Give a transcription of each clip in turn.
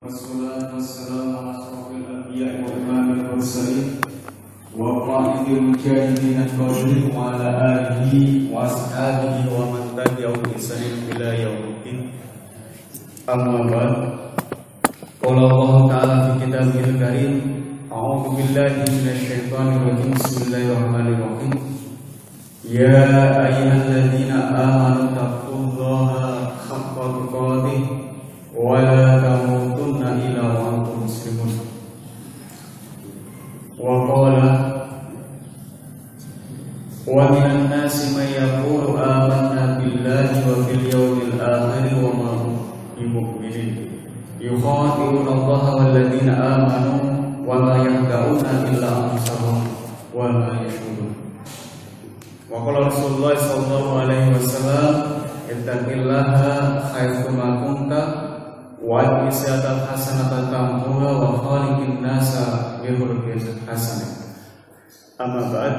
Wassalatu wassalamu ala asyrafil anbiya'i wa imamil mursalin wa qa'idil mujahidin al-qawli wa ala alihi wa ashabihi wa man tabi'ahum bi ihsanin ila yaumiddin. Amma ba'd. Qala Allah ta'ala fi kitabihil karim, a'udzu billahi minasy syaithanir rajim. Bismillahirrahmanirrahim. Ya ayyuhalladzina amanu taqullaha haqqa tuqatih wa la tamutunna illa wa antum muslimun. Wa qala wa minan nasi may yaqulu amanna billahi wa bil yawmil akhir wa ma hum bimu'minin. Yukhadi'una Allaha wal ladzina amanu wa ma yakhda'una illa anfusahum wa ma yash'urun. Wa qala Rasulullah sallallahu alaihi wasallam, ittaqillaha haitsu ma kunta wa isyatal hasanata tamhuha wa khaliqin nasa bi khuluqin hasanah. Amma ba'd.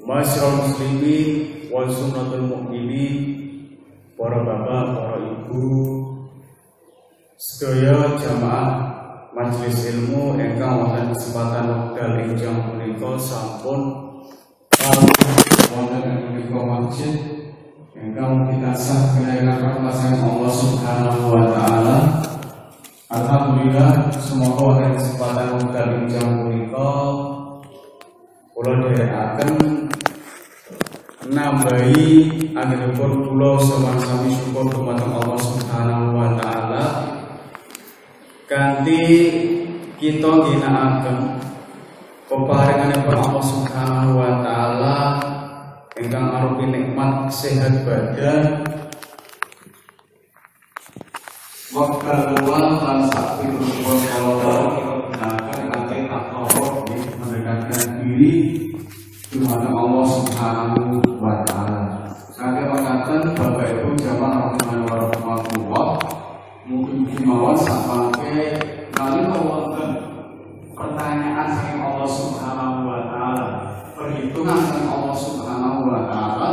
Masyaallah muslimin wal sunnatul mukminin, para bapak, para ibu, sedaya jamaah majelis ilmu ingkang wonten kesempatan wekdal ingkang punika sampun wonten ing punika masjid ingkang pitasah kinayakan rahmat Allah Subhanahu wa taala. Alhamdulillah, semoga wonten kesempatan wekdal ingkang punika kula dherekaken nambahi anggenipun kula sami syukur dumateng Allah Subhanahu wa taala kanthi kita ginakaken peparinganipun Allah Subhanahu wa taala ingkang arupi nikmat sehat badan, wekdal luwih lan sakti rupa kala kita gunakan kanthi takarruf mendekatkan diri dumateng Allah Subhanahu wa taala. Kangge mekaten Bapak Ibu jamaah rahimahullah, mungkin kemawon samangke nalika wonten pertanyaan saking Allah Subhanahu wa taala, perhitungan saking Allah Subhanahu wa taala,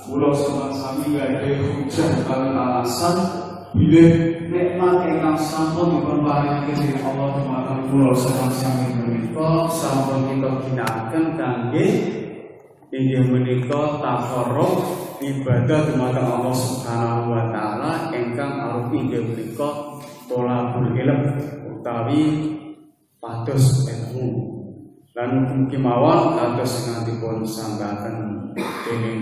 kula sami gadhe hujah kali alasan bilih nikmat ingkang sampun dipunparingi dening Allah dumateng kula sami menika sampun kita ginakaken kangge inggih menika takarruf ibadah dumateng Allah Subhanahu wa taala ingkang arupi inggih menika thalabul ilm utawi pados ilmu. Lan mugi mawon kados ngantipun sanggaken dening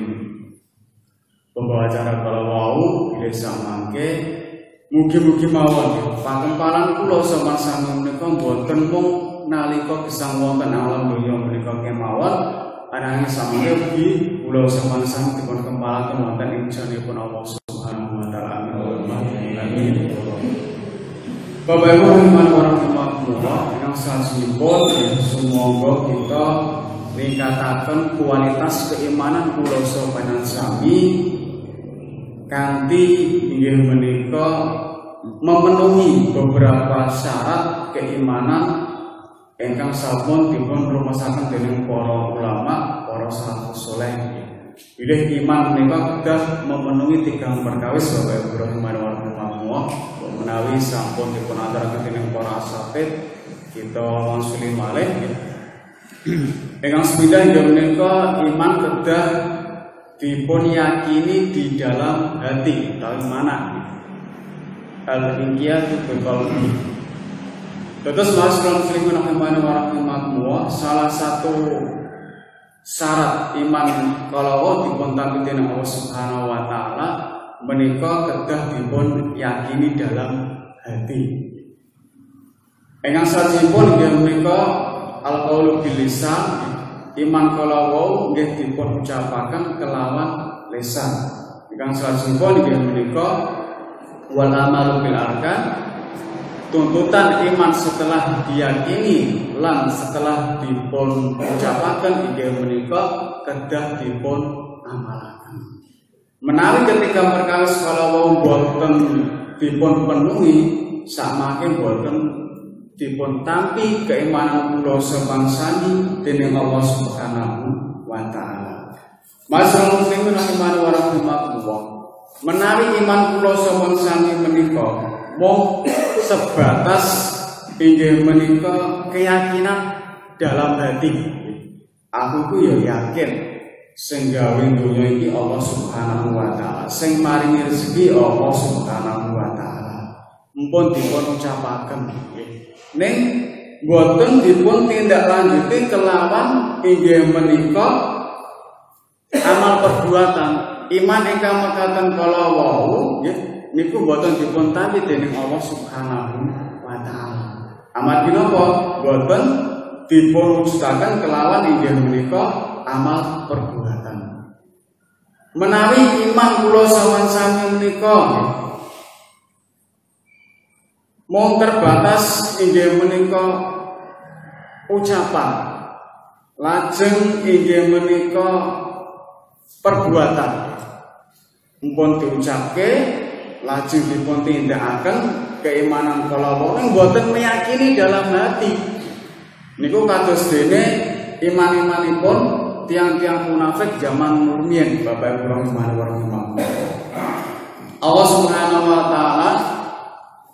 pembawa acara kala wau bilih samangke mugi-mugi mawon pakempalan kula sama-sama menika boten mung nalika gesang wonten alam donya menika kemawon, ananging samangke ugi kula sama-sama dipun kempalaken wonten ing janipun Allah Subhanahu wa taala. Amin. Bapak Ibu rahimahullah, ingkang sanesipun sumangga kita ningkataken kualitas keimanan kula sapanjenengan sami kanthi inggih menika memenuhi beberapa syarat keimanan ingkang sampun dipun rumasaken dening para ulama, para salafus saleh. Bilih iman menika kedah memenuhi tigang perkawis Bapak Ibu rahimahullah, menawi sampun dipun aturaken dening para asatidz kita mangsuli malih. Ingkang sepindah inggih menika iman kedah dipun yakini di dalam hati utawi mana al-inqiyadu bil qalbi. Terus masyaallah muslimin rahimahullah, salah satu syarat iman kalau dipun tampi dening Allah Subhanahu wa taala menika kedah dipun yakini dalam hati. Ingkang sajipun inggih menika al-qaulu bil lisan, iman kala wau nggih dipun ucapaken kelawan lisan. Ingkang sajipun inggih menika wal amalu bil arkan, tuntutan iman setelah diyakini lan setelah dipun ucapaken inggih menika kedah dipun amalaken. Menawi ketika perkawis kala wau boten dipun penuhi, samangke boten dipun tampi keimanan kula sebangsani dening Allah Subhanahu wa taala. Masyaallah muslimin rahimahullah, menawi iman kula sebangsani menika mung sebatas inggih menika keyakinan dalam hati. Aku ku ya yakin sing gawe donya iki Allah Subhanahu wa taala, sing maringi rezeki Allah Subhanahu wa taala. Mumpun dipun ucapaken ning boten dipun tindak lanjuti kelawan inggih menika amal perbuatan iman ingkang mekaten kala wau nggih niku boten dipun tampi dening Allah Subhanahu wa taala. Amargi napa boten dipun wujudaken kelawan inggih menika amal perbuatan. Menawi iman kula sawan-sami menika mung terbatas inggih menika ucapan, lajeng inggih menika perbuatan. Mumpun diucapke, lajeng dipun tindakaken keimanan kala wau boten meyakini dalam hati. Niku kados dene iman-imanipun tiang-tiang munafik zaman rumiyin, Bapak Ibu rahimahullah. Allah Subhanahu wa taala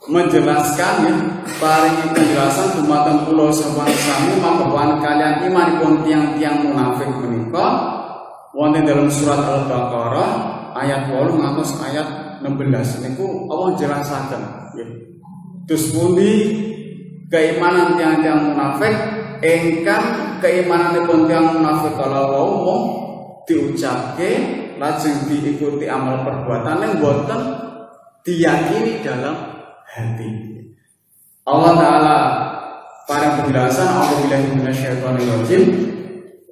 menjelaskan ya, paringi penjelasan dumateng kula sawan-sami makawan kalian imanipun tiang-tiang munafik menika wonten dalam surat Al-Baqarah ayat 8 ngantos ayat 16 niku Allah jelasaken ya. Dus pundi keimanan tiang-tiang munafik ingkang keimananipun tiang munafik kala wau mung diucapke lajeng diikuti amal perbuatan yang boten diyakini dalam hati. Allah Ta'ala pada penjelasan a'udzubillahi minasyaitonir rajim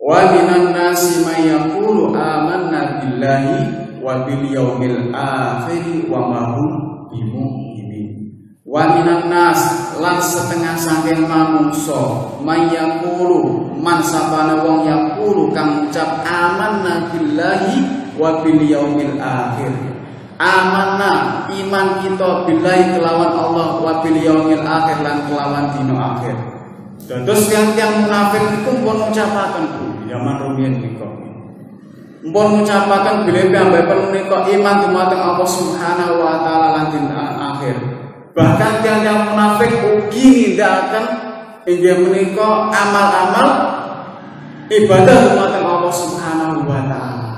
wa minan nasi may yaqulu amanna billahi wa bil yaumil akhir wa ma hum bimu'minin. Wa minan nas lan setengah saking manungsa may yaqulu man sapana wong yaqulu kang ucap amanna billahi wa bil yaumil akhir. Amanah iman kita billahi kelawan Allah wa bil yaumil akhir lan kelawan dina akhir. Dados tiang-tiang munafik iku pun ngucapaken zaman rumiyin menika. Pun ngucapaken bilih piyambakipun menika iman dumateng Allah Subhanahu wa taala lan dina akhir. Bahkan tiang-tiang munafik ugi nindakaken inggih menika amal-amal ibadah dumateng Allah Subhanahu wa taala.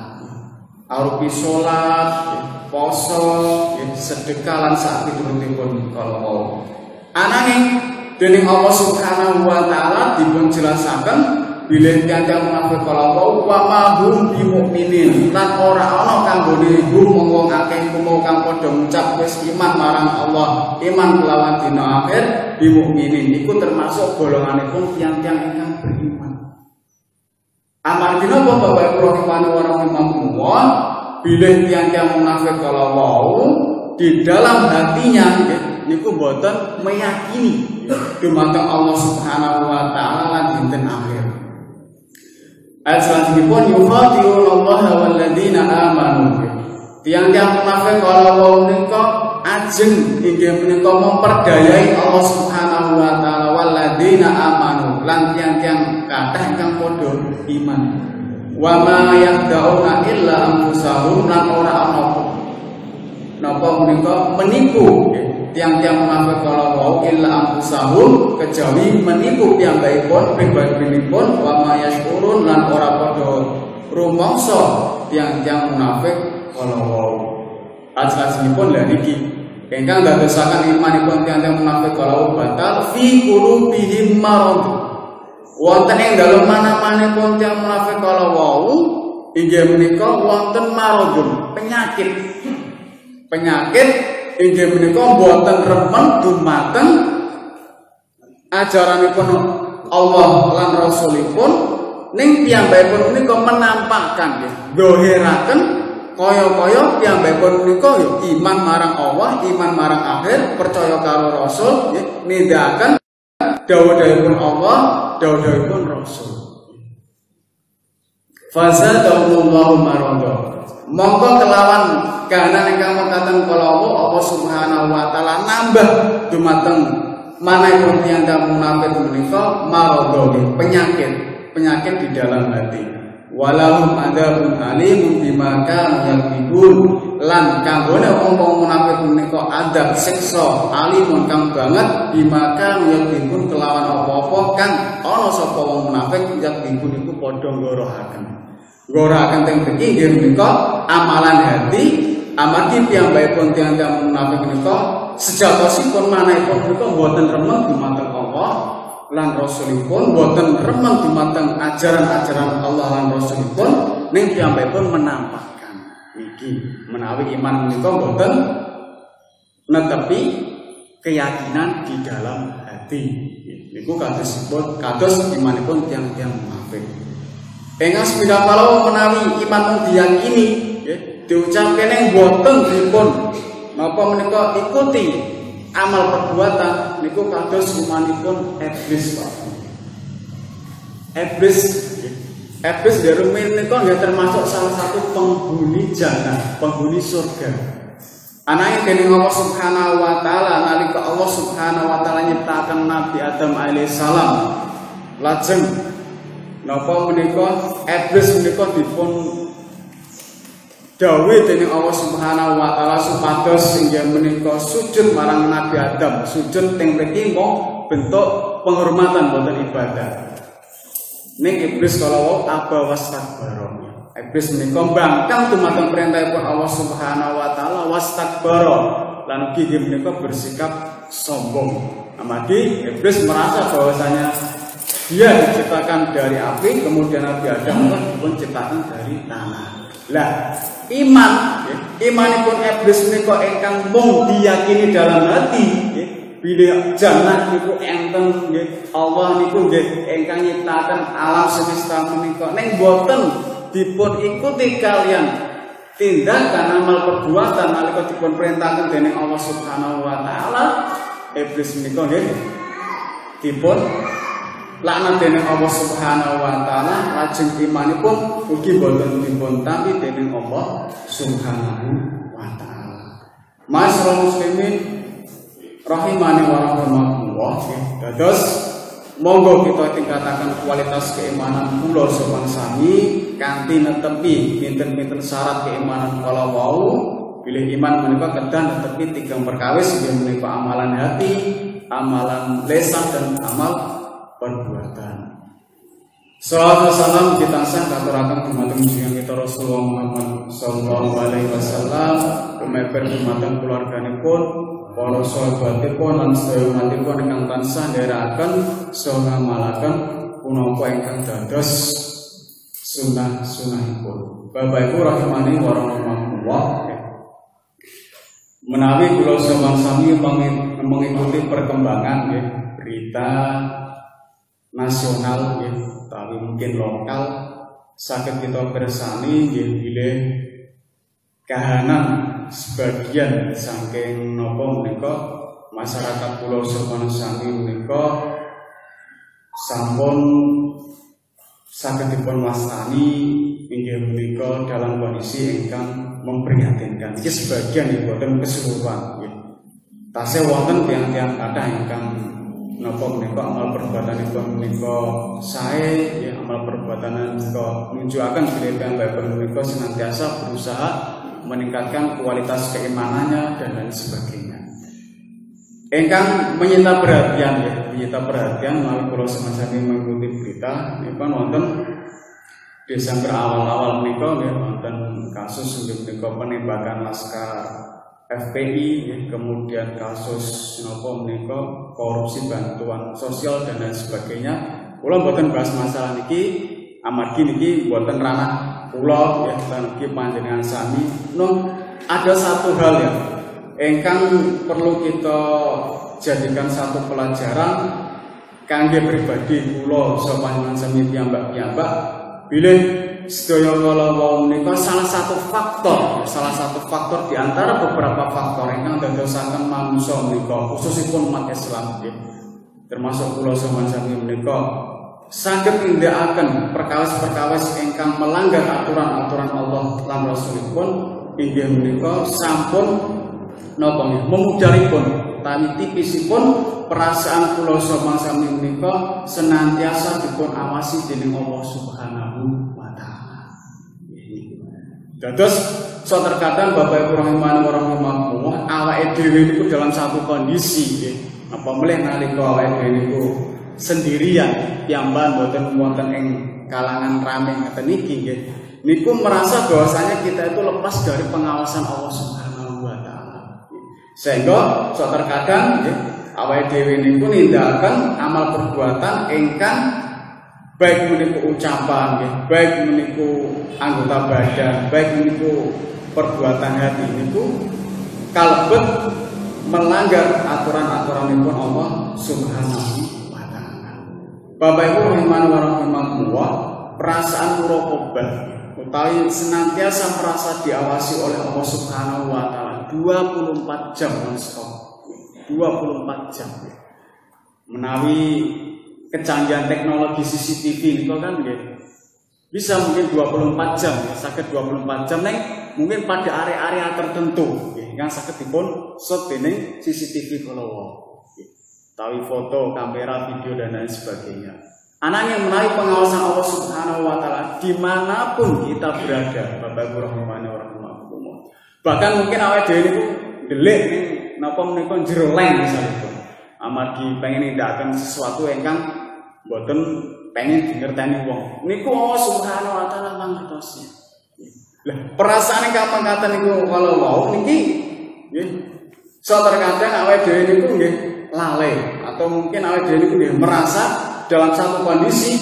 Arupi salat, poso, sedekah lan sak piturutipun kala wau. Ananging dening Allah Subhanahu wa taala dipun jelasaken bilih tiang-tiang munafik kala wau wa ma hum bimu'minin lan ora ana kanggone hum wong akeh kumo kang padha ngucap wis iman marang Allah, iman kelawan dina akhir bimu'minin iku termasuk golonganipun tiang-tiang ingkang beriman. Amargi napa Bapak Ibu rahimahullah bilih tiang-tiang munafik kala wau di dalam hatinya niku boten meyakini dumateng Allah Subhanahu wa taala lan dinten akhir. Ayat selanjutnya yukhadi'unallaha walladzina amanu. Tiang-tiang munafik kala wau menika ajeng inggih menika memperdayai Allah Subhanahu wa taala walladzina amanu lan tiang-tiang kathah ingkang padha iman. Wa ma yaqdauna illa anfusahum lan ora ana napa menika menipu tiang-tiang munafik kala wau illa anfusahum kejawi menipu piyambakipun pribadinipun wa ma yashkurun lan ora padha rumangsa tiang-tiang munafik kala wau. Ajeng-ajengipun lha niki ingkang dadosaken imanipun tiang-tiang munafik kala wau batal fi qulubihim marad. Wonten ing dalem mana-manipun tiang munafik kala wau inggih menika wonten maradun, penyakit. Penyakit inggih menika boten remen dumateng ajaranipun Allah lan Rasulipun ning piyambakipun menika menampakkan nggih, dohiraken kaya-kaya piyambakipun menika ya iman marang Allah, iman marang akhir, percaya karo Rasul nggih, nindakaken dawuh-dawuhipun Allah, dawuh-dawuhipun Rasul. Fazadahumullahu marada. Monggo kelawan kahanan ingkang mekaten kala Allah Subhanahu wa taala nambah dumateng manahipun tiyang munafik menika marada, penyakit di dalam hati. walahum adzabun alim bima kanu yakdzibun lan kanggone wong munafik menika adab siksa alimun kang banget bima kanu yakdzibun kelawan apa-apa kang ana sapa wong munafik yakdzibun iku padha ngorohaken teng mriki nggih menika amalan hati amargi piyambakipun tiyang munafik menika sejatosipun manahipun menika boten remen dumateng Allah lan Rasulipun, boten remen dumateng ajaran-ajaran Allah lan Rasulipun, ning piyambakipun menampakkan iki menawi iman menika boten netepi keyakinan di dalam hati. Niku kados imanipun tiyang-tiyang munafik. Ingkang sepida kalau menawi iman diyakini, diucapke ning boten dipun napa menika ikuti amal perbuatan niku kados imanipun iblis Pak. Iblis darumin niku nggih termasuk salah satu penghuni jannah, penghuni surga. Anake dening Allah Subhanahu wa taala nalika Allah Subhanahu wa taala nyiptaken Nabi Adam alaihi salam. Lajeng napa menika iblis menika dipun dawuh dening Allah Subhanahu wa taala supados inggih menika sujud marang Nabi Adam. Sujud teng mriki mung bentuk penghormatan boten ibadah. Ning iblis kalau aba wastakbara. Iblis menika mbangkang dumateng perintahipun Allah Subhanahu wa taala wastakbara lan ugi menika bersikap sombong. Amargi iblis merasa bahwasanya dia diciptakan dari api, kemudian Nabi Adam pun diciptakan dari tanah. Lah, imanipun iblis menika ingkang mung diyakini dalam hati, bila jannah niku enten nggih, Allah niku nggih ingkang nyiptaken alam semesta menika ning boten dipun ikuti kalian tindakan amal perbuatan nalika dipun perintahaken dening Allah Subhanahu wa taala, iblis menika nggih dipun laknat dening Allah Subhanahu wa taala, lajeng imanipun ugi boten dipun tampi dening Allah Subhanahu wa taala. Masyaallah muslimin rahimani wa rahmatullah. Dados monggo kita tingkataken kualitas keimanan kula sopan sami kanthi netepi pinten-pinten syarat keimanan kala wau. Bilih iman menika kedah netepi tigang perkawis inggih menika amalan hati, amalan lisan dan amal perbuatan. Salawat dan salam kita saturaken dumateng junjungan kita Rasulullah Muhammad sallallahu alaihi wasallam, rumeber dumateng keluarganipun, para sahabatipun lan sedaya umatipun ingkang tansah ndherekaken saha ngamalaken punapa ingkang dados sunah-sunahipun. Bapak Ibu rahimani wa rahmatullah. Menawi kula sami mengikuti perkembangan berita nasional tapi mungkin lokal saged kita bersani bilih kahanan sebagian saking napa menika masyarakat Pulau Sopan sami menika sampun saged dipun wastani inggih menika dalam kondisi ingkang memprihatinkan. Iki sebagian boten keseluruhan nggih. Tasih wonten tiyang-tiyang kathah ingkang napa menika amal perbuatanipun menika sae ya, amal perbuatan menika nunjukaken bilih menika senantiasa berusaha meningkatkan kualitas keimanannya dan lain sebagainya. Ingkang menyita perhatian melalui kula semacam mengikuti berita menika wonten Desember awal-awal menika nggih wonten kasus menika penembakan laskar FPI, kemudian kasus napa menika korupsi bantuan sosial dan lain sebagainya. Kula mboten bahas masalah niki, amargi niki mboten ranah kula ya lan niki panjenengan sami. Ada satu hal ya ingkang perlu kita jadikan satu pelajaran kangge pribadi kula sapanjenengan sami piyambak-piyambak bilih sedaya kala wau menika salah satu faktor di antara beberapa faktor ingkang dadosaken manungsa menika khususipun umat Islam termasuk kula sami menika saged nindakaken perkawis-perkawis ingkang melanggar aturan-aturan Allah lan Rasulipun inggih menika sampun napa memudharipun tami tipisipun perasaan kula sami menika senantiasa dipun awasi dening Allah Subhanahu wa taala. Terus so terkadang Bapak Ibu rahimakumullah awake dhewe niku dalam satu kondisi nggih. Apa melih nalika awake dhewe niku sendirian piyambak mboten wonten ing kalangan rame ngeten iki nggih. Niku merasa bahwasanya kita itu lepas dari pengawasan Allah Subhanahu wa taala. Sehingga so terkadang nggih awake dhewe niku nindakaken amal perbuatan ingkang baik meniku ucapan, baik meniku anggota badan, baik meniku perbuatan hati niku kalebet melanggar aturan-aturanipun Allah Subhanahu wa taala. Bapak Ibu rahimakumullah, perasaan muraqabah utawi senantiasa merasa diawasi oleh Allah Subhanahu wa taala 24 jam non-stop. 24 jam. Menawi kecanggihan teknologi CCTV itu kan bisa mungkin 24 jam ya, sakit 24 jam mungkin pada area-area tertentu yang sakit dipun shot dening CCTV kalau tahu foto, kamera, video dan lain sebagainya. Anaknya menarik pengawasan Allah Subhanahu wa taala dimanapun kita berada, Bapak Ibu rahimakumullah. Bahkan mungkin awake dhewe niku delik napa menika jero leng misalipun. Amargi pengen nindakaken sesuatu ingkang boten pengen dingerteni wong. Niku Allah Subhanahu wa taala mangertosi. Lah, perasaan ingkang mangkaten niku kalau wau niki nggih. So terkadang awake dhewe niku nggih lalai atau mungkin awake dhewe niku nggih merasa dalam satu kondisi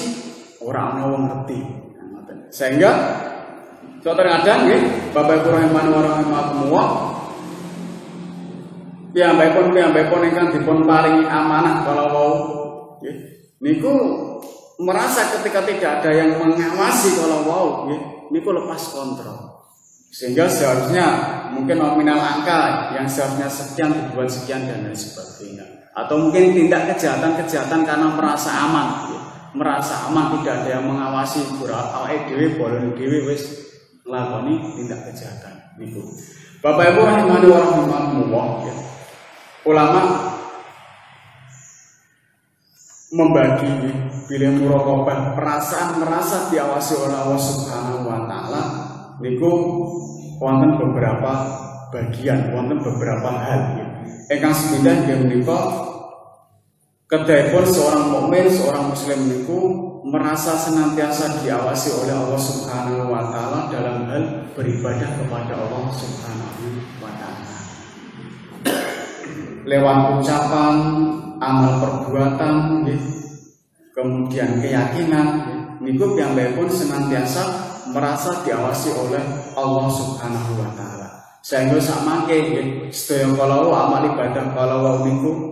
ora ana wong ngerti. Sehingga so terkadang nggih Bapak Ibu rahimakumullah piyambakipun ingkang dipun paringi amanah kala wau nggih niku merasa ketika tidak ada yang mengawasi kala wau nggih niku lepas kontrol. Sehingga seharusnya mungkin nominal angka yang seharusnya sekian dibuat sekian dan lain sebagainya. Atau mungkin tindak kejahatan karena merasa aman nggih. Merasa aman tidak ada yang mengawasi awake dhewe bolon dhewe wis nglakoni tindak kejahatan niku. Bapak Ibu rahimakumullah nggih. Ulama membagi bila muraqabah perasaan merasa diawasi oleh Allah Subhanahu wa taala niku wonten beberapa bagian, wonten beberapa hal ingkang sepindah nggih menika kedahipun seorang mukmin, seorang muslim niku merasa senantiasa diawasi oleh Allah Subhanahu wa taala dalam hal beribadah kepada Allah Subhanahu wa taala. Lewat ucapan, amal perbuatan, kemudian keyakinan, niku piyambakipun senantiasa merasa diawasi oleh Allah Subhanahu wa taala. Sehingga samangke sedaya kala amal ibadah kala niku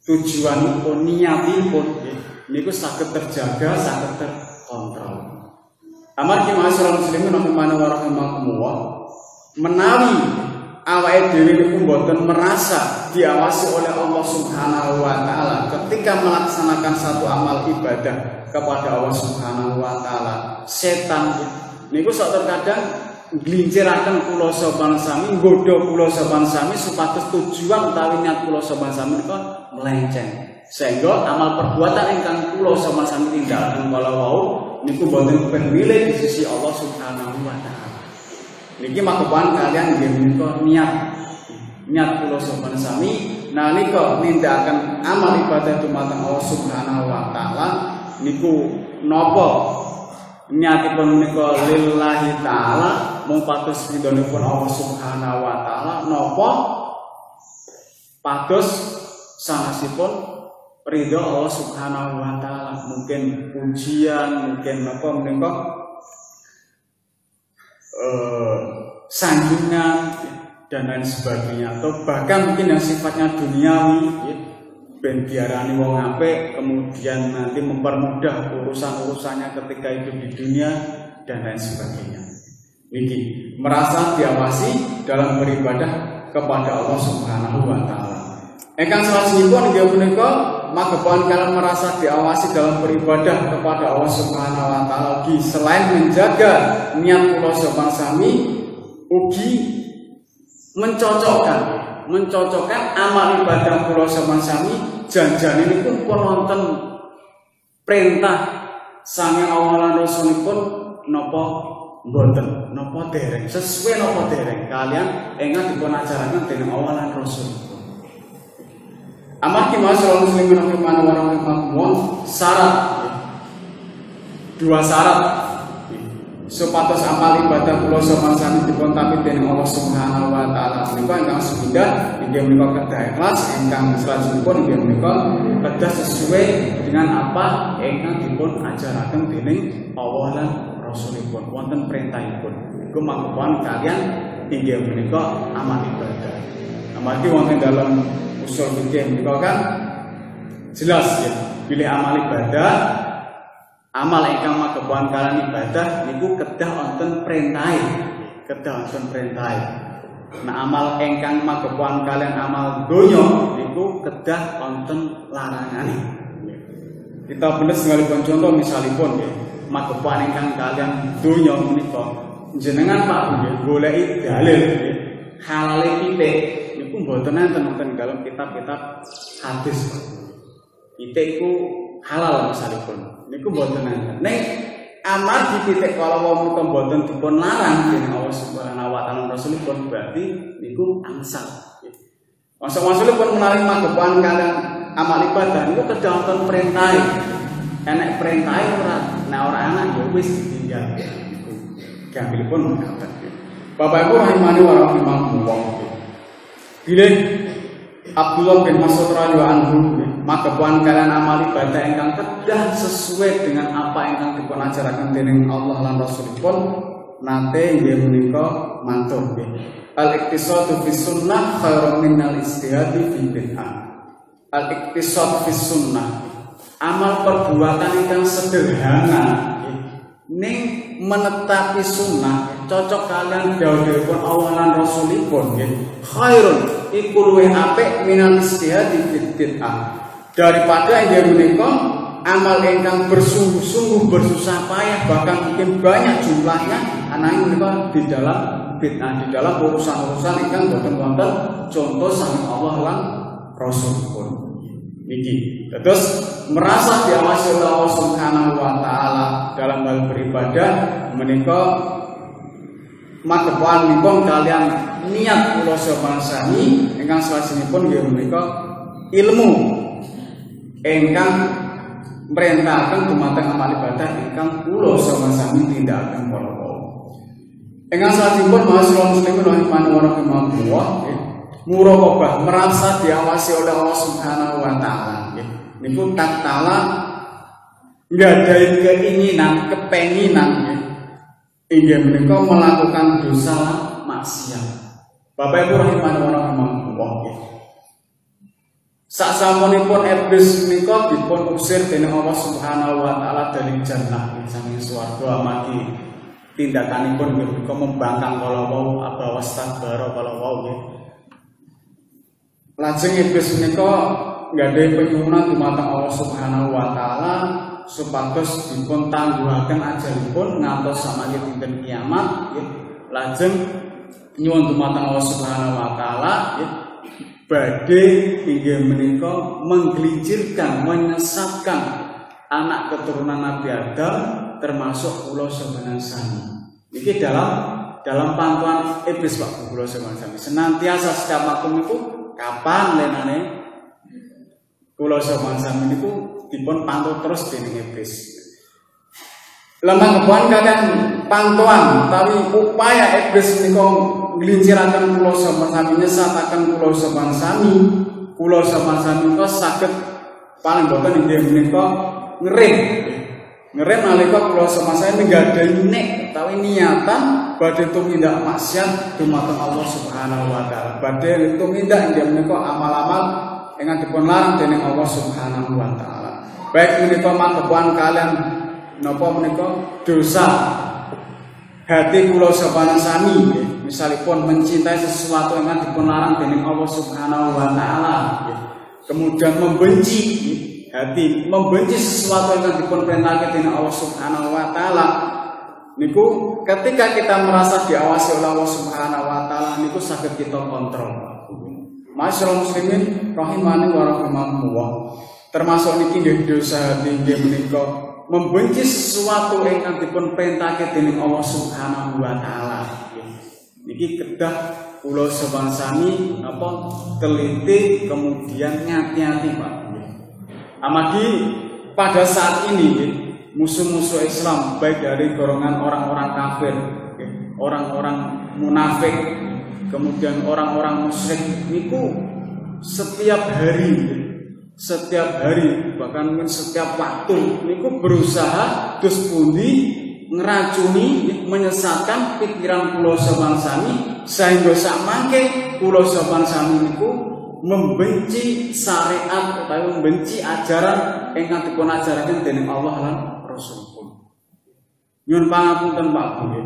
tujuanipun niatipun niku saged terjaga, saged terkontrol. Amargi masyarakat muslimin rahimakumullah menawi awake dhewe niku mboten merasa diawasi oleh Allah Subhanahu wa taala ketika melaksanakan satu amal ibadah kepada Allah Subhanahu wa taala. Setan niku sak terkadang glinciraken kula saban sami, nggodha kula saban sami supados tujuan utawi niat kula saban sami menika melenceng. Sehingga amal perbuatan ingkang kula saban sami tindakaken kala wau niku mboten penilai di sisi Allah Subhanahu wa taala. Niki makepan kalian nggih menika niat kula saban sami nalika nindakaken amal ibadah dumateng Allah Subhanahu wa taala niku napa niatipun menika lillahi taala mung pados ridhonipun Allah Subhanahu wa taala napa pados sangasipun ridho Allah Subhanahu wa taala, mungkin pujian, mungkin napa menika sanjungan dan lain sebagainya, atau bahkan mungkin yang sifatnya duniawi ben diarani wong apik kemudian nanti mempermudah urusan-urusannya ketika hidup di dunia dan lain sebagainya. Niki merasa diawasi dalam beribadah kepada Allah Subhanahu wa taala. Ingkang salajengipun inggih punika magepokan kalian merasa diawasi dalam beribadah kepada Allah Subhanahu wa taala selain menjaga niat kula saban sami ugi mencocokkan amal ibadah kula saban sami janjane niku pun wonten perintah sange Allah lan Rasulipun napa mboten napa dereng sesuai napa dereng kalian ingkang dipun ajaraken dening Allah lan Rasul. Amargi masyaallah muslimin rahimani wa rahimakumullah syarat dua syarat supados amal ibadah kula sami dipun tampi dening Allah Subhanahu wa taala menika ingkang sepindhah inggih menika kedah ikhlas, ingkang selanjutipun inggih menika kedah sesuai dengan apa ingkang dipun ajaraken dening Allah lan Rasulipun wonten perintahipun. Iku mangkon kalian inggih menika amal ibadah. Amargi wonten dalam usul fikih menika kan jelas ya, pilih amal ibadah amal ingkang makepon kalian ibadah niku kedah wonten perintahe, kedah wonten perintahe. Nah amal ingkang makepon kalian amal donya niku kedah wonten larangane. Kita bener sekalipun contoh misalipun ya, makepon ingkang kalian donya menika jenengan Pak nggih goleki dalil nggih halale pitik niku mboten enten dalam kitab-kitab hadis Pak. Pitik iku halal misalipun niku mboten enten. Ning amargi pitik kala wong menika mboten dipun larang dening Allah Subhanahu wa taala Rasulipun berarti niku angsal. Maksud-maksudipun menawi magepan kalian amal ibadah niku kedah wonten perintah. Enek perintah ora, nek ora ana ya wis ditinggal. Iku gambilipun mekaten. Bapak Ibu rahimani wa rahimakumullah. Bilih Abdullah bin Mas'ud radhiyallahu anhu magepan kalian amal ibadah ingkang kedah sesuai dengan apa ingkang dipun ajaraken dening Allah lan Rasulipun nate nggih menika matur nggih. Al-iktisadu fi sunnah khairun minal ijtihadi fi bid'ah. Al-iktisad fi sunnah amal perbuatan ingkang sederhana ning menetapi sunnah cocok kalian dawuhipun Allah lan Rasulipun nggih khairun iku luwih apik minal ijtihadi fi bid'ah daripada yang menika amal ingkang bersungguh-sungguh bersusah payah bahkan mungkin banyak jumlahnya ananging menika di dalam bid'ah, di dalam urusan-urusan ingkang boten wonten contoh sang Allah lan Rasulipun. Niki terus merasa diawasi oleh Allah Subhanahu wa taala dalam hal beribadah menika magepan nipun kalian niat kula sami ingkang salajengipun nggih menika ilmu ingkang mrentahaken dumateng amal ibadah ingkang kula sami tindakaken kala ingkang salajengipun masyaallah muslimin rahimani wa rahimakumullah muraqabah merasa diawasi oleh Allah Subhanahu wa taala niku tatkala nggadahi keinginan kepenginan inggih menika melakukan dosa maksiat. Bapak Ibu rahimani wa rahimakumullah. Sasampunipun iblis menika dipun usir dening Allah Subhanahu wa taala dari jannah saking swarga amargi tindakanipun menika membangkang kala wau aba wastakbara kala wau nggih. Lajeng iblis menika nggadahi penyuwunan dumateng Allah Subhanahu wa taala supados dipun tangguhaken ajalipun ngantos samangke dinten kiamat nggih. Lajeng nyuwun dumateng Allah Subhanahu wa taala nggih badhe inggih menika menggelincirkan menyesatkan anak keturunan Nabi Adam termasuk kula sami. Niki dalam pantauan iblis Pak kula sami senantiasa setiap waktu niku kapan lenane kula sami niku dipun pantau terus dening iblis. Lemah kebuan kalian pantauan tapi upaya iblis menika nglinciraken kula sami nyesataken kula sami menika saged paling boten inggih menika ngerem nalika kula sami nggadahi nek utawi niatan badhe tumindak maksiat dumateng Allah Subhanahu wa taala. Badhe tumindak inggih menika amal-amal ingkang dipun larang dening Allah Subhanahu wa taala. Baik menika magepan kalian napa menika dosa hati kula sami misalipun mencintai sesuatu yang dipun larang dening Allah Subhanahu wa taala kemudian membenci hati membenci sesuatu yang dipun perintahkan dening Allah Subhanahu wa taala niku ketika kita merasa diawasi oleh Allah Subhanahu wa taala niku saged kita kontrol. Masyaallah muslimin rahimani wa rahimakumullah. Termasuk niki nggih dosa hati nggih menika membenci sesuatu ingkang dipun perintahake dening Allah Subhanahu wa taala. Niki kedah kula sebangsani napa teliti kemudian ngati-ati Pak. Amagi pada saat ini musuh-musuh Islam baik dari golongan orang-orang kafir, orang-orang munafik, kemudian orang-orang musyrik niku setiap hari bahkan mungkin setiap waktu niku berusaha dus pundi ngeracuni menyesatkan pikiran kula sebangsani sehingga samangke kula sebangsani niku membenci syariat utawi membenci ajaran ingkang dipun ajaraken dening Allah lan Rasulipun. Nyuwun pangapunten Pak Bu.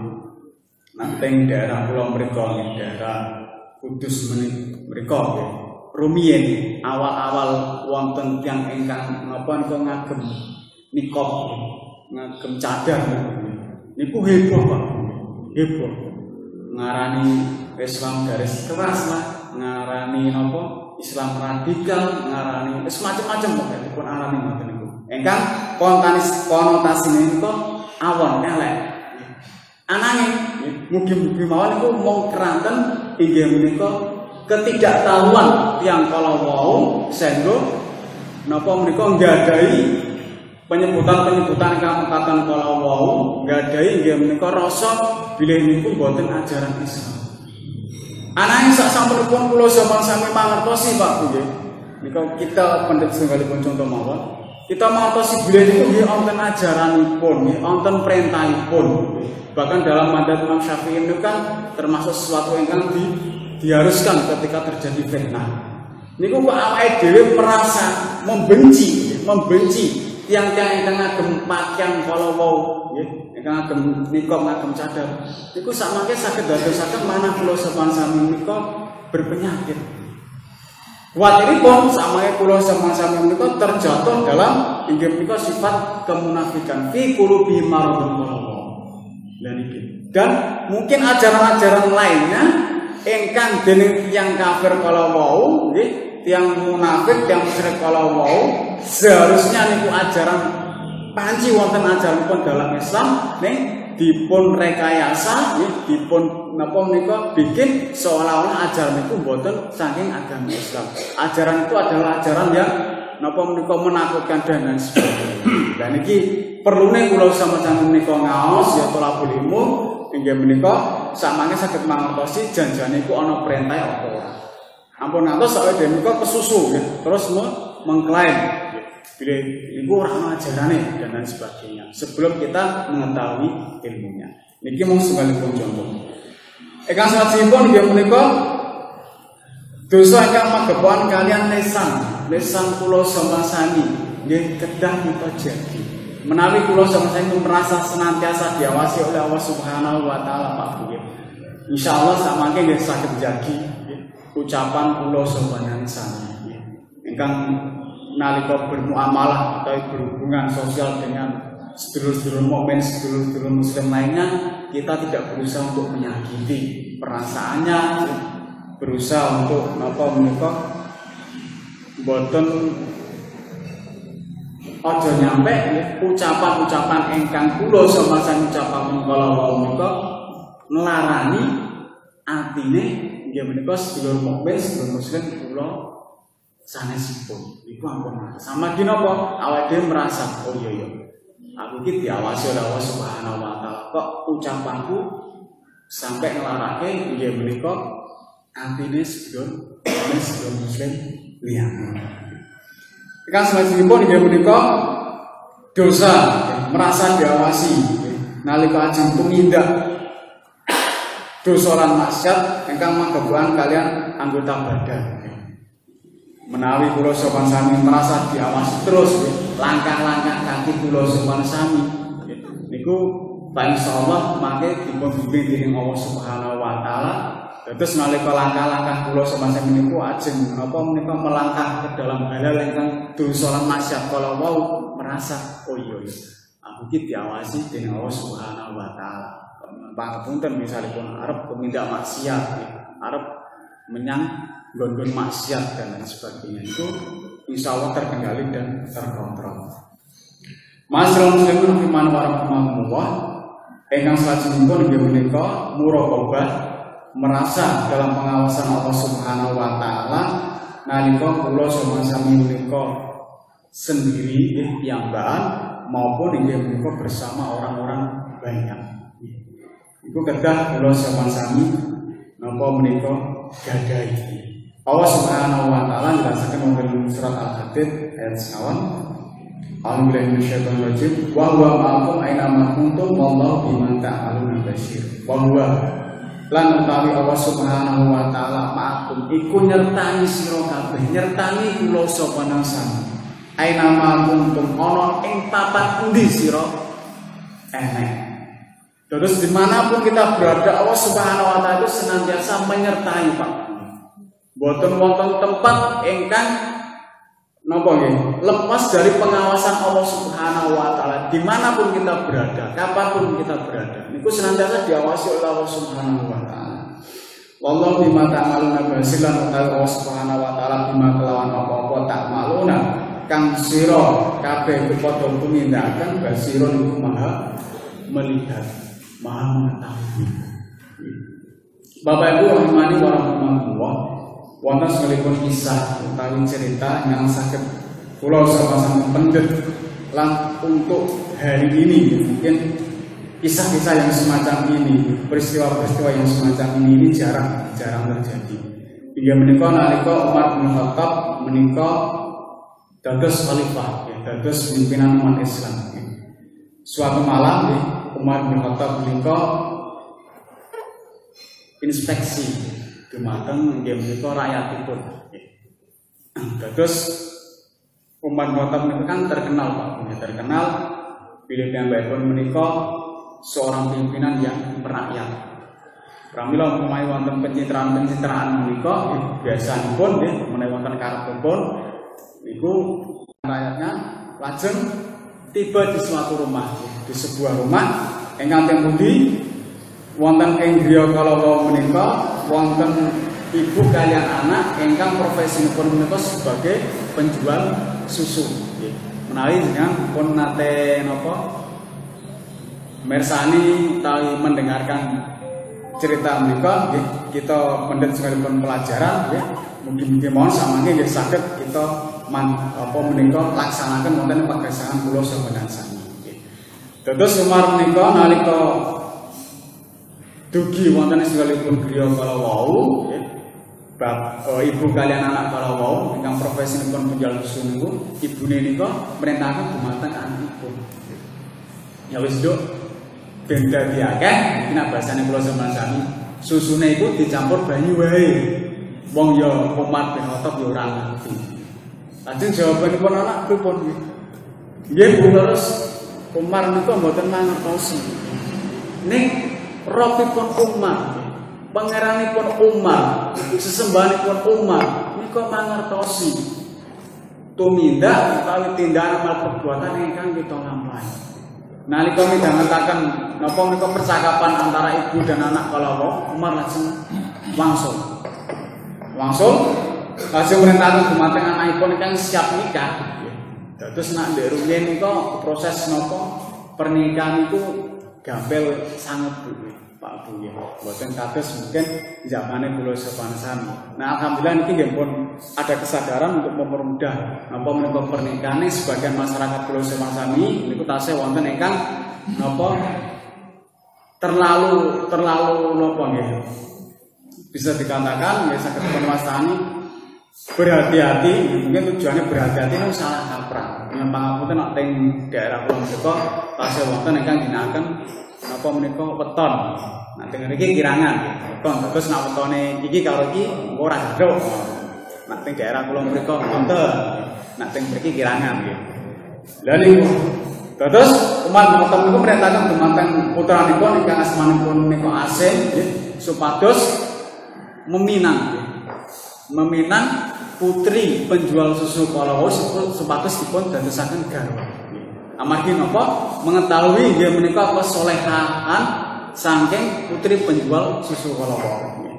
Nanteng daerah kula mriku daerah Kudus mriku nggih. Rumiyin awal-awal wonten tiyang ingkang napa niku ngagem niqab, ngagem cadar niku heboh Pak. Heboh. Ngarani Islam garis keras lah, ngarani napa Islam radikal, ngarani semacam-macam kok dipun arani ngoten niku. Ingkang konotasine niku awon elek. Ananging mugi-mugi mawon niku mung keranten inggih menika ketidaktahuan tiyang kala wau sehingga napa menika nggadahi penyebutan-penyebutan ingkang mekaten kala wau nggadahi inggih menika rasa bilih niku boten ajaran Islam. Ananging sak sampunipun kula sami mangertosi Pak Bu nggih. Nika kita pendhet setunggalipun contoh mawon. Kita mangertosi bilih niku nggih wonten ajaranipun, nggih wonten perintahipun. Bahkan dalam mandat Imam Syafi'i itu kan termasuk sesuatu yang diharuskan ketika terjadi fitnah. Niku kok awake dhewe merasa membenci tiang-tiang ingkang ngagem pakaian kala wau nggih, ingkang ngagem niqab ngagem cadar. Niku samangke saged dadosaken manah kula sami menika berpenyakit. Kuwatiripun samangke kula sami menika terjatuh dalam inggih menika sifat kemunafikan fi qulubi maradun. Dan mungkin ajaran-ajaran lainnya ingkang dening tiyang kafir kala wau nggih, tiyang munafik, tiyang musyrik kala wau seharusnya niku ajaran panci wonten ajaranipun dalam Islam ning dipun rekayasa nggih, dipun napa menika bikin seolah-olah ajaran itu mboten saking agama Islam. Ajaran itu adalah ajaran yang napa menika menakutkan dan lain sebagainya. Dan iki perlune kula sama-sama menika ngaos ya tolabul ilmu inggih menika samangke saged mangertosi janjane iku ana perintah apa ora. Ampun ngantos awake dhewe menika kesusu ya, terus mengklaim bilih iku ora ana ajarane dan lain sebagainya sebelum kita mengetahui ilmunya. Niki mung setunggalipun contoh. Ingkang salajengipun inggih menika dosa ingkang magepokan kalian lesan kula sami nggih kedah kita jadi. Menawi kula sami merasa senantiasa diawasi oleh Allah Subhanahu wa taala Pak Bu. Insyaallah samangke nggih saged jagi ucapan kula sami ingkang nalika bermuamalah atau berhubungan sosial dengan sedulur-sedulur mukmin, sedulur-sedulur muslim lainnya, kita tidak berusaha untuk menyakiti perasaannya, berusaha untuk napa menika boten aja nyampe ucapan-ucapan ingkang kula samasan ucapan kala wau menika nglarani atine nggih menika sedulur mukmin, sedulur muslim kula sanesipun. Iku ampun. Sama ki napa awake dhewe merasa oh iya aku iki diawasi oleh Allah Subhanahu wa taala. Kok ucapanku sampai nglarake nggih menika atine sedulur muslim liyane. Ikan selanjutnya dia menika dosa merasa diawasi nalika ajeng tumindak dosa lan maksiat ingkang magepokan kalian anggota badan. Menawi kula sopan sami merasa diawasi terus langkah-langkah kaki kula sopan sami niku insyaallah mangke dipun bimbing dening Allah Subhanahu wa taala. Terus nalika langkah-langkah kula semacam niku ajeng menapa menika melangkah ke dalam hal-hal ingkang dosa lan maksiat kala wau merasa oh iya aku iki diawasi dening Allah Subhanahu wa taala. Pangapunten misalipun arep tumindak maksiat, arep menyang nggon maksiat dan lain sebagainya itu insyaallah terkendali dan terkontrol. Masyaallah muslimin iman warahmatullah ingkang salajengipun inggih menika muraqabah merasa dalam pengawasan Allah Subhanahu wa taala nalika kula sami menika sendiri piyambakan maupun inggih menika bersama orang-orang banyak. Iku kedah kula sami napa menika gadahi. Allah Subhanahu wa taala njelasaken wonten surat Al-Hadid ayat 9. A'udzubillahi minasyaitonir rajim. Wa huwa ma'akum aina ma kuntum wallahu bima ta'maluna basir. Wa huwa lan utawi Allah Subhanahu wa taala ma'akum iku nyertani sira kabeh, nyertani kula sapa nang sami. Aina ma kuntum ana ing papan endi sira enek. Terus dimanapun kita berada Allah Subhanahu wa taala itu senantiasa menyertai Pak. Boten wonten tempat ingkang napa nggih lepas dari pengawasan Allah Subhanahu wa taala dimanapun kita berada, kapanpun kita berada, niku senantiasa diawasi oleh Allah Subhanahu wa taala. Wallahu bima ta'maluna basir lan Allah Subhanahu wa taala bima kelawan apa-apa ta'maluna kang sira kabeh padha tumindakan basira niku maha melihat, maha mengetahui. Bapak Ibu rahimani wa rahmatullah, wonten sekalipun kisah utawi cerita yang sakit kula sama-sama pendet lan untuk hari ini mungkin kisah-kisah yang semacam ini, peristiwa-peristiwa yang semacam ini jarang terjadi. Hingga menika nalika Umar bin Khattab menika dados khalifah, dados pimpinan umat Islam. Suatu malam Umar bin Khattab menika inspeksi dumateng nggih menika rakyatipun. Dados Umar bin Khattab menika kan terkenal Pak, terkenal bilih piyambakipun menika seorang pimpinan yang merakyat. Pramila umpamane wonten pencitraan menika biasanipun nggih menawi wonten karepipun iku rakyatnya lajeng tiba di suatu rumah, di sebuah rumah ingkang teng pundi wonten ing griya kala menika wonten ibu kaliyan anak ingkang profesinipun menika sebagai penjual susu. Menawi jenengan pun nate napa mersani utawi mendengarkan cerita menika nggih kita pendet sekalipun pelajaran nggih mungkin mohon samangke nggih saged kita apa menika laksanaken wonten pagesangan kula saben sami. Dados Umar menika nalika dugi wonten sekalipun griya kala wau ibu kalian anak kala wau ingkang profesinipun penjual susu niku ibune nika mrentahaken dumateng anakipun. Ya wis Nduk, ben dadi akeh iki nek basane kula sampeyan sami susune iku dicampur banyu wae. Wong ya Umar bin Khattab ya ora ngerti. Lajeng jawabanipun anak pripun nggih? Nggih Bu terus Umar nika mboten mangertosi. Ning robipun Umar, pangeranipun Umar, sesembahanipun Umar nika mangertosi tumindak utawi tindakan amal perbuatan ingkang kita lampahi. Nalika midhangetaken napa menika percakapan antara ibu dan anak kala Umar lajeng langsung merintahkan dumateng anakipun ingkang siap nikah. Dados nak ndek rumiyin nika proses napa pernikahan itu gampil sanget Bu. Pak Bu ya. Mboten kados mungkin zamane kula sepansami. Nah, alhamdulillah niki nggih pun ada kesadaran untuk mempermudah napa menika pernikahan sebagian masyarakat kula sepansami niku tasih wonten ingkang napa terlalu napa nggih. Bisa dikatakan nggih saged menwastani berhati-hati, mungkin tujuannya berhati-hati itu salah kaprah. Dengan pangapunten nek teng daerah kula menika tasih wonten ingkang ginakaken napa menika weton. Nah teng mriki kirangan. Weton terus nek wetone iki karo iki ora gaduk. Nek teng daerah kula menika wonten. Nek teng mriki kirangan nggih. Lha niku terus umat menika niku merintahkan dumateng putranipun ingkang asmanipun menika Asim nggih supados meminang putri penjual susu kala wau supados dipun dadosaken garwa. Amargi napa mengetahui inggih menika kesolehan saking putri penjual susu kala wau.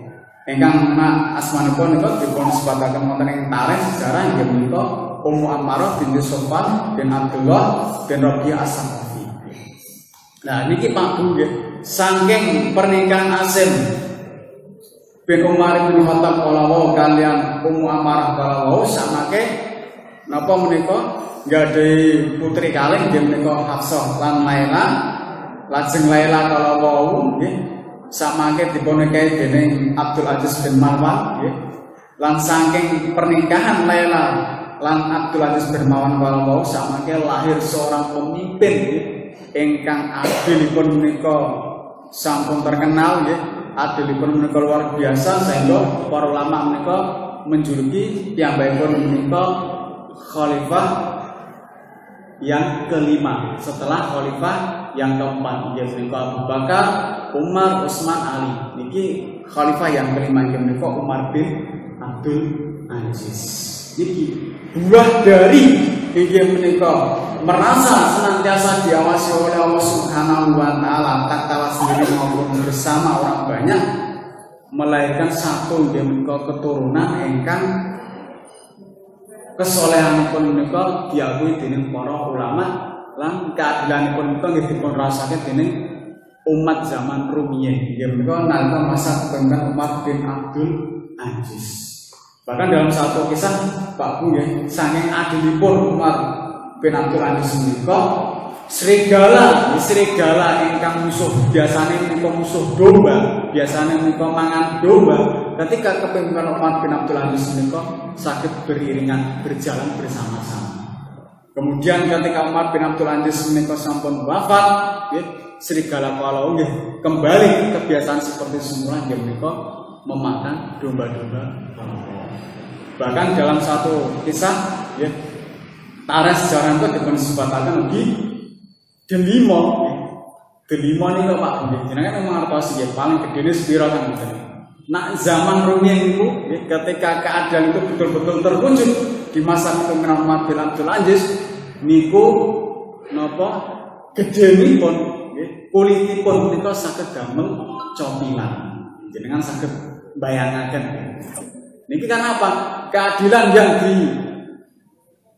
Ingkang asmanipun nika dipun sebataken wonten ing tarikh sejarah inggih menika Ummu Ammarah binti Sofwan bin Abdullah bin Rabi'ah As-Saqafi. Nah niki Pak Bu nggih, saking pernikahan Asim bin Umar bin Khattab kala kalian Ummu Ammarah kala wau samake napa menika gadhahi putri kalih nggih menika Hafsah lan Laila. Lajeng Laila kala wau nggih samangke dipunikahi dening Abdul Aziz bin Marwan nggih. Lan saking pernikahan Laila lan Abdul Aziz bin Marwan kala wau samangke lahir seorang pemimpin nggih ingkang adilipun menika sampun terkenal nggih. Adilipun menika luar biasa sehingga para ulama menika menjuluki piyambakipun menika khalifah yang kelima setelah khalifah yang keempat yaitu Abu Bakar, Umar, Utsman, Ali. Niki khalifah yang kelima yang menika Umar bin Abdul Aziz. Niki buah dari yang menika merasa senantiasa diawasi oleh Allah Subhanahu wa taala tatkala sendiri maupun bersama orang banyak melahirkan satu yang menika keturunan ingkang kesolehanipun menika diakui dening para ulama lan keadilanipun menika nggih dipun rasake dening umat zaman rumiyin nggih menika nalika masa kepemimpinan Umar bin Abdul Aziz. Bahkan dalam satu kisah Pak Bu nggih saking adilipun Umar bin Abdul Aziz menika serigala ingkang musuh biasane menika musuh domba, biasane menika mangan domba. Ketika kepemimpinan Umar bin Abdul Aziz menika sakit beriringan berjalan bersama-sama. Kemudian ketika Umar bin Abdul Aziz menika sampun wafat, serigala kalau nggih kembali kebiasaan seperti semula nggih menika memakan domba-domba. Bahkan dalam satu kisah ya tarikh sejarah itu disebutkan di Delimo. Delimo niku Pak nggih jenenge memang artos ya paling gedene sepira kan. Nah zaman rumiyin itu ketika keadaan itu betul-betul terwujud di masa kepemimpinan Umar bin Abdul Aziz niku napa gedhenipun nggih kulitipun menika saged damel copilan. Jenengan saged bayangaken. Niki kan apa? Keadilan yang di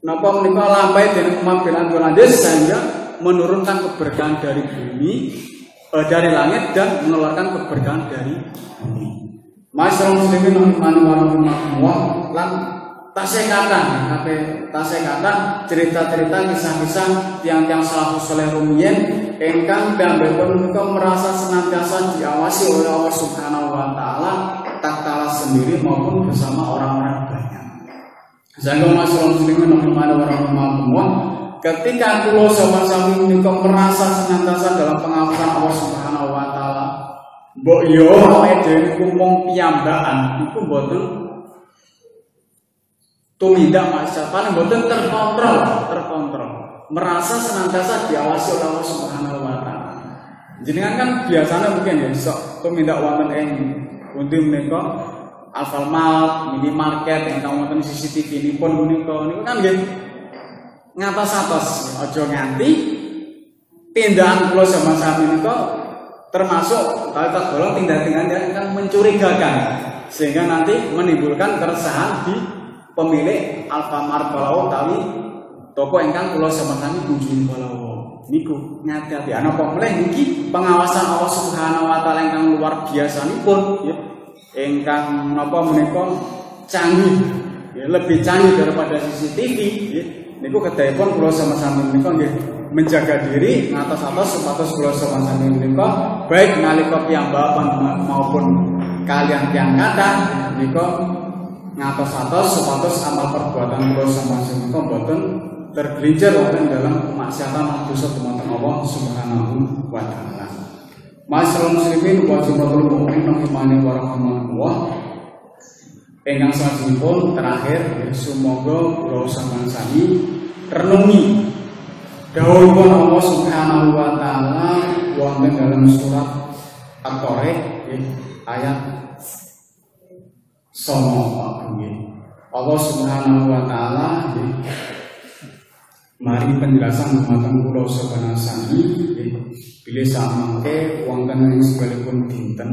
napa menika lampahi dening Umar bin Abdul Aziz sehingga menurunkan keberkahan dari bumi dari langit dan mengeluarkan keberkahan dari bumi. Masyaallah muslimin warahmatullahi lan tasekatan cerita-cerita kisah-kisah tiang-tiang salafus saleh rumiyin ingkang piyambakipun menika merasa senantiasa diawasi oleh Allah Subhanahu wa taala tatkala sendiri maupun bersama orang-orang banyak. Sehingga masyaallah muslimin warahmatullahi ketika kula sama-sami menika merasa senantiasa dalam pengawasan Allah Subhanahu wa taala, mbok yo awake dhewe niku mung piyambakan iku mboten tumindak masyarakat paling mboten terkontrol. Merasa senantiasa diawasi oleh Allah Subhanahu wa taala. Jenengan kan biasanya mungkin ya sok tumindak wonten ing pundi menika Alfamart, minimarket ingkang wonten CCTV nipun menika niku kan nggih ngatos-atos aja nganti tindakan kula sama-sami menika termasuk kalau tergolong tindak-tindakan yang mencurigakan sehingga nanti menimbulkan keresahan di pemilik Alfamart kalau utawi toko ingkang kula sama-sami kunjungi kalau niku ngati-ati ana apa meneh niki pengawasan Allah Subhanahu wa taala ingkang luar biasanipun ya ingkang napa menika canggih ya lebih canggih daripada CCTV ya niku kedahipun kula sama-sami menika nggih menjaga diri ngatos-atos supados kula sama-sami menika baik nalika piyambakan maupun kalian tiyang kathah menika ngatos-atos supados amal perbuatan kula sama-sami menika boten tergelincir wonten dalam kemaksiatan lan dosa dumateng Allah Subhanahu wa taala. Masyaallah muslimin wa jamatul mukminin rahimani wa rahimakumullah. Ingkang salajengipun terakhir semoga kula sami renungi dawuhipun Allah Subhanahu wa taala wonten dalam surat At-Tariq ayat 9. Allah Subhanahu wa taala mari penjelasan dumateng kula sabanasani bilih samangke wonten ing sekalipun dinten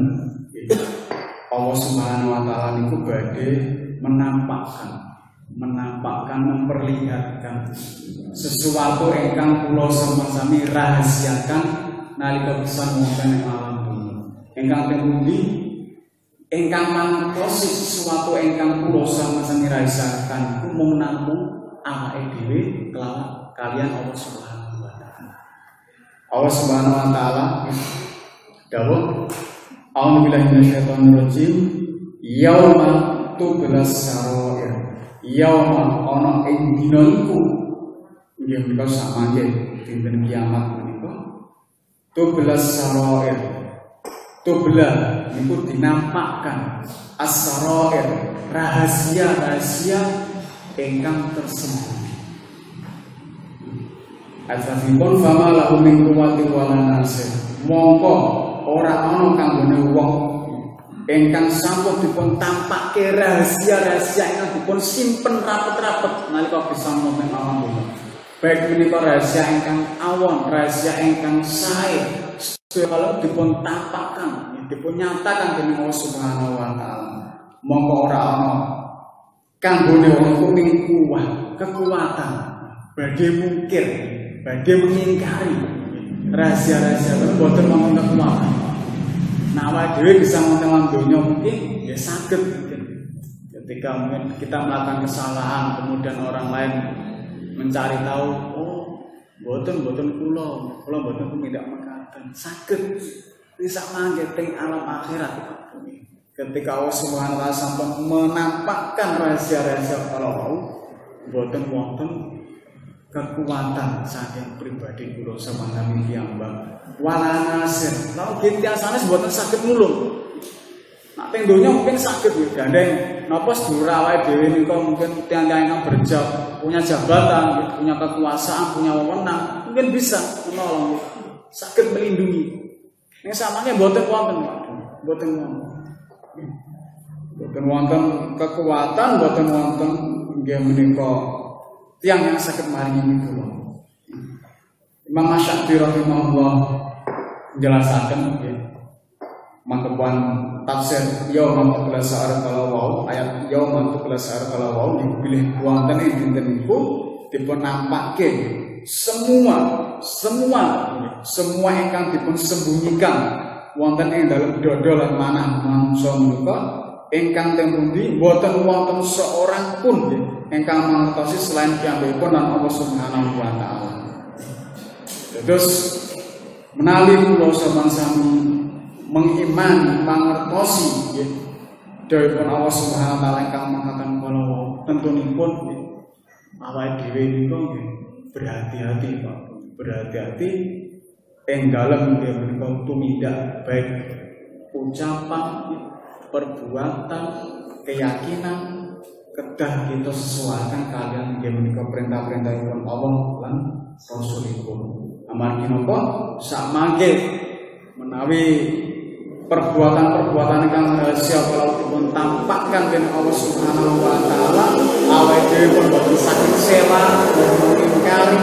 Allah Subhanahu wa taala niku badhe menampakkan menampakkan, memperlihatkan sesuatu ingkang kula sami-sami rahasiakan nalika pisan wonten ing alam dunya. Ingkang temundi ingkang mangertosi sesuatu ingkang kula sami-sami rahasiakan iku mung namung awake dhewe kaliyan Allah Subhanahu wa taala. Allah Subhanahu wa taala dawuh, a'udzubillahi minasyaitonir rajim, yauma tublas sarair. Yauma ana ing dina iku nggih menika samangke dinten kiamat menika tublas sarair. Tubla niku dinampakkan as-sarair, rahasia-rahasia ingkang tersembunyi. Atrafipun fama lahu min quwwati wala nasir. Mongko ora ana kanggone wong ingkang sampun dipun tampakke rahasia-rahasia ingkang dipun simpen rapet-rapet nalika bisa wonten alam dunya. Baik menika rahasia ingkang awon, rahasia ingkang sae, kalau dipun tampakkan, dipun nyatakan dening Allah Subhanahu wa taala. Mongko ora ana kanggone wong iku ning kekuatan badhe mungkir, badhe mengingkari rahasia-rahasia tersebut boten wonten kekuatan. Nah, awake dhewe bisa ngonten donya mungkin ya saged mungkin. Ketika mungkin kita melakukan kesalahan kemudian orang lain mencari tahu, oh, boten kula boten tumindak mekaten. Saged bisa mangke teng alam akhirat. Ketika Allah Subhanahu wa taala sampun menampakkan rahasia-rahasia kalau boten wonten kekuatan saking pribadi kula sampeyan piyambak. Wala nasir. Lalu biasane mboten saged nulung. Nek teng donya mungkin saged ya gandeng napa sedulur awake dhewe nika mungkin tiyang-tiyang ingkang berjab, punya jabatan, punya kekuasaan, punya wewenang, mungkin bisa menolong, saged melindungi. Ning samane mboten wonten, mboten wonten kekuatan, mboten wonten nggih menika tiyang yang saged maringi kula. Imam Asy-Syafi'i rahimahullah menjelaskan mantepan tafsir yauma tuqlas sa'ar kalau ayat yauma tuqlas sa'ar kalau dipilih wonten ing dinten niku dipun nampakke semua ingkang dipun sembunyikan wonten ing dalem dada lan manah manungsa menika ingkang teng pundi boten wonten seorang pun ingkang mangertosi selain piyambakipun lan Allah Subhanahu wa taala. Terus menawi kula sami mengimani mangertosi nggih dawuhipun Allah Subhanahu wa taala ingkang mangkaten kala tentunipun awake dhewe nika nggih berhati-hati Pak. Berhati-hati ing dalem nggih menika tumindak baik ucapan, perbuatan, keyakinan kedah kita sesuaikan kalian nggih menika perintah-perintahipun Allah lan Rasulipun. Amargi napa sakmangke menawi perbuatan-perbuatan ingkang rahasia kalau dipun tampakkan dening Allah Subhanahu wa taala awake dhewe pun boten saged sela mengingkari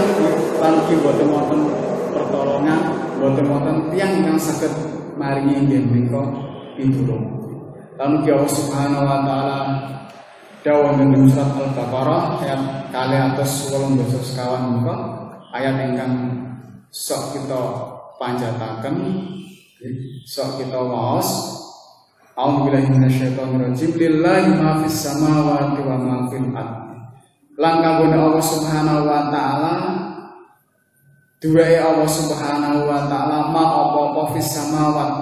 lan boten wonten pertolongan, boten wonten tiyang ingkang saged maringi inggih menika pitulung. Lan Allah Subhanahu wa taala dawuh ing surat Al-Baqarah ayat 280 sekawan menika ayat ingkang sok kita panjataken, sok kita waos. A'udzubillahi minasyaitonir rajim. Lillahi ma fis samawati wa ma fil ardi. Lan kanggo Allah Subhanahu wa taala duwe Allah Subhanahu wa taala ma apa-apa fis samawat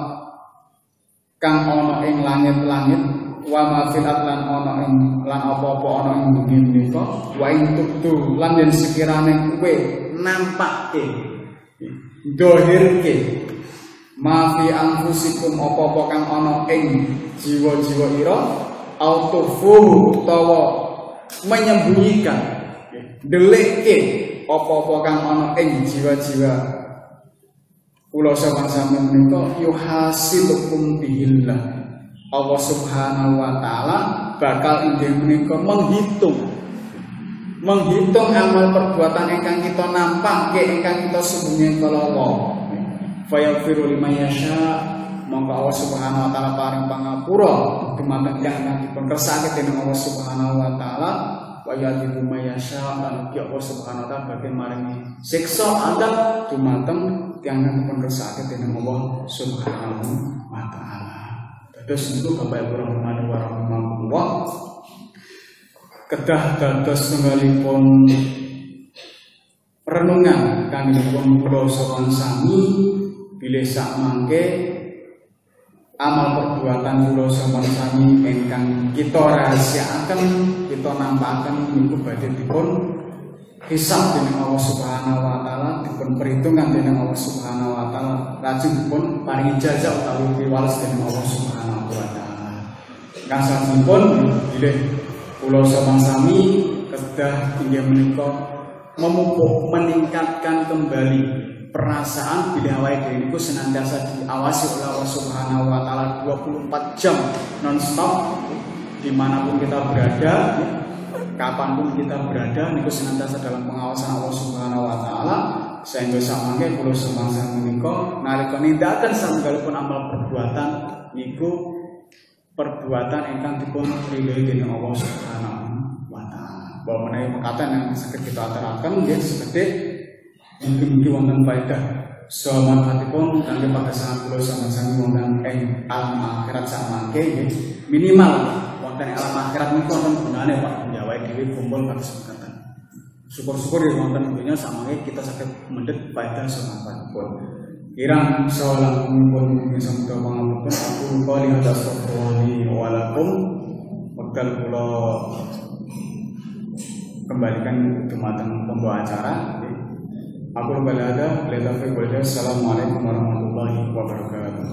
kang ana ing langit-langit wa ma fil ardi lan ana ing lan apa-apa ana ing bumi menika wa ing tubdu lan yen sekirane kowe nampakke dohirke ma fi anfusikum apa-apa kang ana ing jiwa-jiwa ira autofu utawa menyembunyikan delekke apa-apa kang ana ing jiwa-jiwa kula sampeyan menika yuhasibukum bihillah. Allah Subhanahu wa taala bakal inggih menika menghitung amal perbuatan ingkang kita nampakke ingkang kita sembunyikan kala Allah. Fa yaghfiru liman yasha, monggo Allah Subhanahu wa taala paring pangapura dumateng ingkang dipun kersake dening Allah Subhanahu wa taala wa ya'dhibu may yasha lan Allah Subhanahu wa taala bagian maringi siksa andhap dumateng tiyang pun resake dening Allah Subhanahu wa taala. Dados niku Bapak Ibu rahimahullah kedah dados tunggalipun renungan kangge kula sowan sami bilih sak mangke amal perbuatan kula sowan sami ingkang kita rahasiaken kita nampakaken niku badhe dipun hisab dening Allah Subhanahu wa taala, dipun perhitungan dening Allah Subhanahu wa taala, lajeng dipun paringi jazaa utawi piwales dening Allah Subhanahu wa taala. Kasanipun bilih kula sowan sami kedah inggih menika memupuk meningkatkan kembali perasaan bila awake dhewe niku senantiasa diawasi oleh Allah Subhanahu wa taala 24 jam non-stop dimanapun kita berada, kapanpun kita berada niku senantiasa dalam pengawasan Allah Subhanahu wa taala. Sehingga samangke kula semangsa menika nalika nindakaken satunggalipun amal perbuatan niku perbuatan ingkang dipun ridhoi dening Allah Subhanahu wa taala. Bahwa menawi mekaten yang saged kita aturaken nggih sekedhik mungkin wonten faedah samangatipun kangge pagasangan kula sama-sami wonten ing alam akhirat samangke nggih minimal wonten ing alam akhirat niku wonten gunane Pak njawai dhewe kumpul kados mekaten. Syukur-syukur ya wonten dunya samangke kita saged mendhet faedah samangatipun. Kirang salamipun bisa mudah pangapunten aku lupa lihat astagfirullahi wa lakum wekdal kula kembalikan dumateng pembawa acara. Aku balada, assalamualaikum warahmatullahi wabarakatuh.